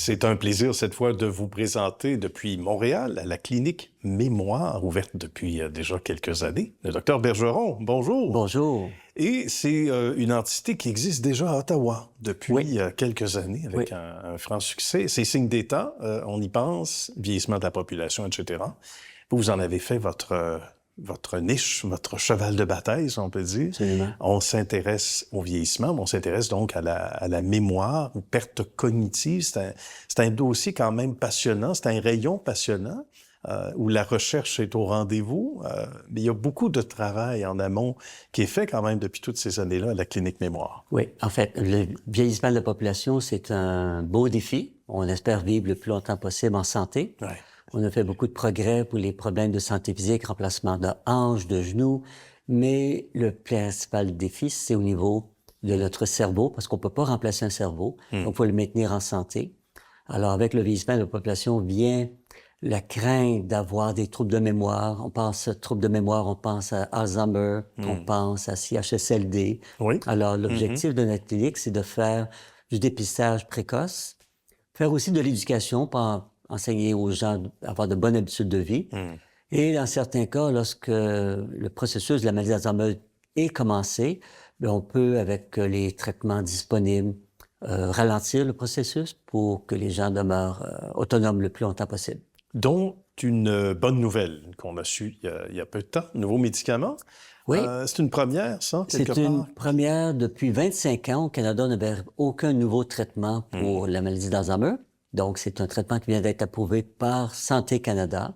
C'est un plaisir cette fois de vous présenter depuis Montréal à la clinique Mémoire, ouverte depuis déjà quelques années. Le docteur Bergeron, bonjour. Bonjour. Et c'est une entité qui existe déjà à Ottawa depuis quelques années avec un franc succès. C'est signe des temps, on y pense, vieillissement de la population, etc. Vous en avez fait votre niche, votre cheval de bataille, si on peut dire. Absolument. On s'intéresse au vieillissement, mais on s'intéresse donc à la mémoire, aux pertes cognitives. C'est un dossier quand même passionnant, c'est un rayon passionnant où la recherche est au rendez-vous. Mais il y a beaucoup de travail en amont qui est fait quand même depuis toutes ces années-là à la clinique Mémoire. Oui, en fait, le vieillissement de la population, c'est un beau défi. On espère vivre le plus longtemps possible en santé. Ouais. On a fait beaucoup de progrès pour les problèmes de santé physique, remplacement de hanches, de genoux, mais le principal défi, c'est au niveau de notre cerveau, parce qu'on peut pas remplacer un cerveau, donc il faut le maintenir en santé. Alors, avec le vieillissement de la population vient la crainte d'avoir des troubles de mémoire. On pense à troubles de mémoire, on pense à Alzheimer, on pense à CHSLD. Oui. Alors, l'objectif de notre clinique, c'est de faire du dépistage précoce, faire aussi de l'éducation pour enseigner aux gens à avoir de bonnes habitudes de vie. Et dans certains cas, lorsque le processus de la maladie d'Alzheimer est commencé, bien, on peut, avec les traitements disponibles, ralentir le processus pour que les gens demeurent autonomes le plus longtemps possible. Dont une bonne nouvelle qu'on a su il y a peu de temps, nouveau médicament. Oui. C'est une première, ça, quelque part? C'est une première. Depuis 25 ans, au Canada, on n'avait aucun nouveau traitement pour la maladie d'Alzheimer. Donc, c'est un traitement qui vient d'être approuvé par Santé Canada.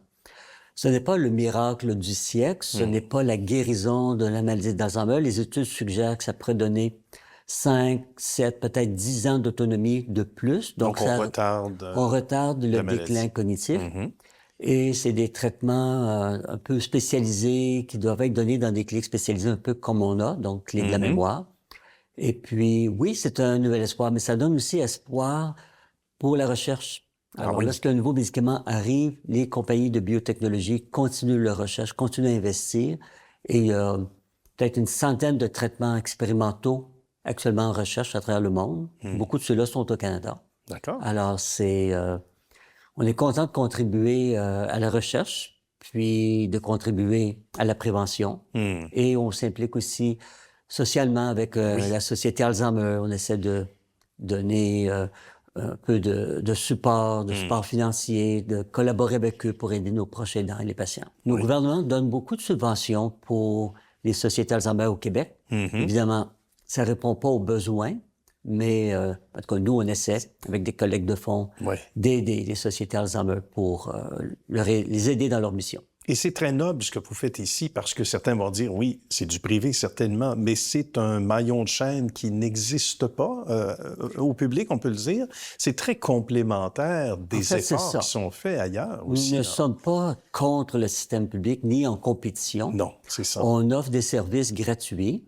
Ce n'est pas le miracle du siècle, ce n'est pas la guérison de la maladie d'Alzheimer. Les études suggèrent que ça pourrait donner 5, 7, peut-être 10 ans d'autonomie de plus. Donc on retarde le déclin cognitif. Et c'est des traitements un peu spécialisés qui doivent être donnés dans des cliniques spécialisées un peu comme on a, donc clinique de la mémoire. Et puis, oui, c'est un nouvel espoir, mais ça donne aussi espoir pour la recherche. Alors, lorsqu'un nouveau médicament arrive, les compagnies de biotechnologie continuent leur recherche, continuent à investir. Et il y a peut-être une centaine de traitements expérimentaux actuellement en recherche à travers le monde. Beaucoup de ceux-là sont au Canada. D'accord. Alors, on est content de contribuer à la recherche, puis de contribuer à la prévention. Et on s'implique aussi socialement avec la Société Alzheimer. On essaie de donner un peu de support, support financier, de collaborer avec eux pour aider nos proches aidants et les patients. Nos gouvernements donnent beaucoup de subventions pour les sociétés Alzheimer au Québec. Évidemment, ça répond pas aux besoins, mais en tout cas, nous, on essaie, avec des collègues de fonds, d'aider les sociétés Alzheimer pour les aider dans leur mission. Et c'est très noble ce que vous faites ici, parce que certains vont dire, oui, c'est du privé, certainement, mais c'est un maillon de chaîne qui n'existe pas au public, on peut le dire. C'est très complémentaire des efforts qui sont faits ailleurs aussi. Nous ne sommes pas contre le système public, ni en compétition. Non, c'est ça. On offre des services gratuits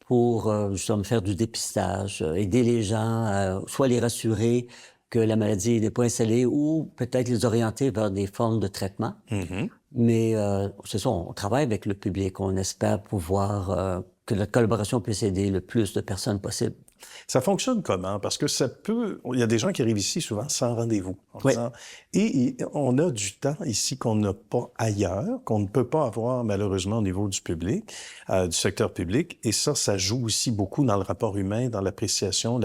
pour justement faire du dépistage, aider les gens, soit les rassurer que la maladie n'est pas installée ou peut-être les orienter vers des formes de traitement. Mais c'est ça, on travaille avec le public. On espère pouvoir que notre collaboration puisse aider le plus de personnes possible. Ça fonctionne comment? Parce que il y a des gens qui arrivent ici souvent sans rendez-vous. Et on a du temps ici qu'on n'a pas ailleurs, qu'on ne peut pas avoir malheureusement au niveau du public, du secteur public. Et ça joue aussi beaucoup dans le rapport humain, dans l'appréciation,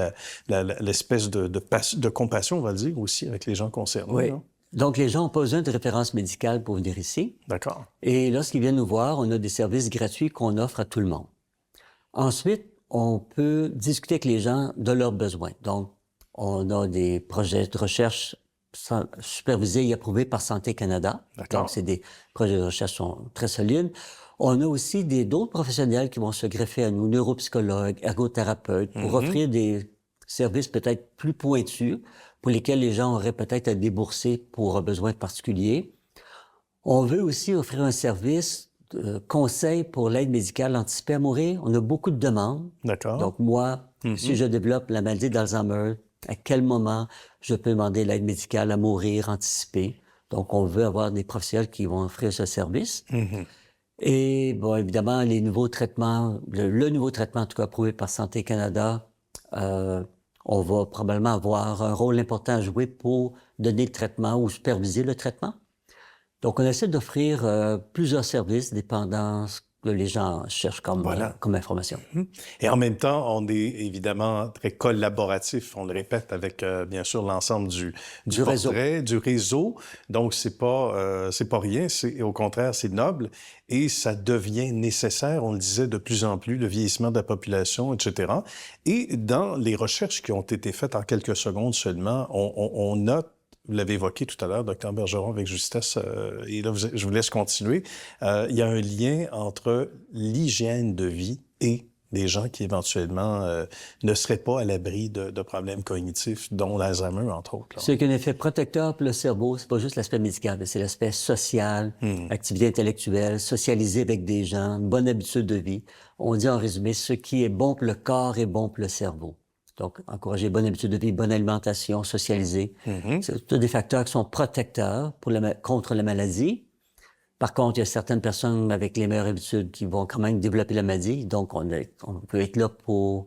l'espèce de compassion, on va le dire, aussi avec les gens concernés. Oui. Non? Donc, les gens n'ont pas besoin de référence médicale pour venir ici. D'accord. Et lorsqu'ils viennent nous voir, on a des services gratuits qu'on offre à tout le monde. Ensuite, on peut discuter avec les gens de leurs besoins. Donc, on a des projets de recherche supervisés et approuvés par Santé Canada. Donc, c'est des projets de recherche qui sont très solides. On a aussi d'autres professionnels qui vont se greffer à nous, neuropsychologues, ergothérapeutes, pour offrir des services peut-être plus pointus pour lesquels les gens auraient peut-être à débourser pour un besoin particulier. On veut aussi offrir un service conseil pour l'aide médicale anticipée à mourir. On a beaucoup de demandes. D'accord. Donc, moi, si je développe la maladie d'Alzheimer, à quel moment je peux demander l'aide médicale à mourir anticipée? Donc, on veut avoir des professionnels qui vont offrir ce service. Et, bon, évidemment, les nouveaux traitements, le nouveau traitement, en tout cas, approuvé par Santé Canada, on va probablement avoir un rôle important à jouer pour donner le traitement ou superviser le traitement. Donc, on essaie d'offrir plusieurs services dépendant ce que les gens cherchent comme information. Et en même temps, on est évidemment très collaboratif, on le répète, avec bien sûr l'ensemble du portrait, du réseau. Donc, c'est pas rien, au contraire, c'est noble et ça devient nécessaire, on le disait de plus en plus, le vieillissement de la population, etc. Et dans les recherches qui ont été faites en quelques secondes seulement, on note, vous l'avez évoqué tout à l'heure, Dr Bergeron, avec justesse, et là, je vous laisse continuer. Il y a un lien entre l'hygiène de vie et des gens qui, éventuellement, ne seraient pas à l'abri de problèmes cognitifs, dont l'Alzheimer, entre autres. C'est qu'un effet protecteur pour le cerveau, c'est pas juste l'aspect médical, mais c'est l'aspect social, activité intellectuelle, socialiser avec des gens, bonne habitude de vie. On dit en résumé, ce qui est bon pour le corps est bon pour le cerveau. Donc, encourager bonne habitude de vie, bonne alimentation, socialiser. C'est tous des facteurs qui sont protecteurs contre la maladie. Par contre, il y a certaines personnes avec les meilleures habitudes qui vont quand même développer la maladie. Donc, on peut être là pour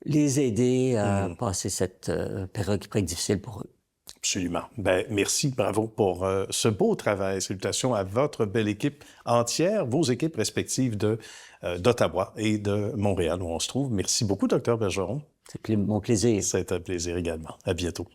les aider à passer cette période qui peut être difficile pour eux. Absolument. Ben, merci, bravo pour ce beau travail. Salutations à votre belle équipe entière, vos équipes respectives d'Ottawa et de Montréal où on se trouve. Merci beaucoup, Dr Bergeron. C'est mon plaisir. C'est un plaisir également. À bientôt.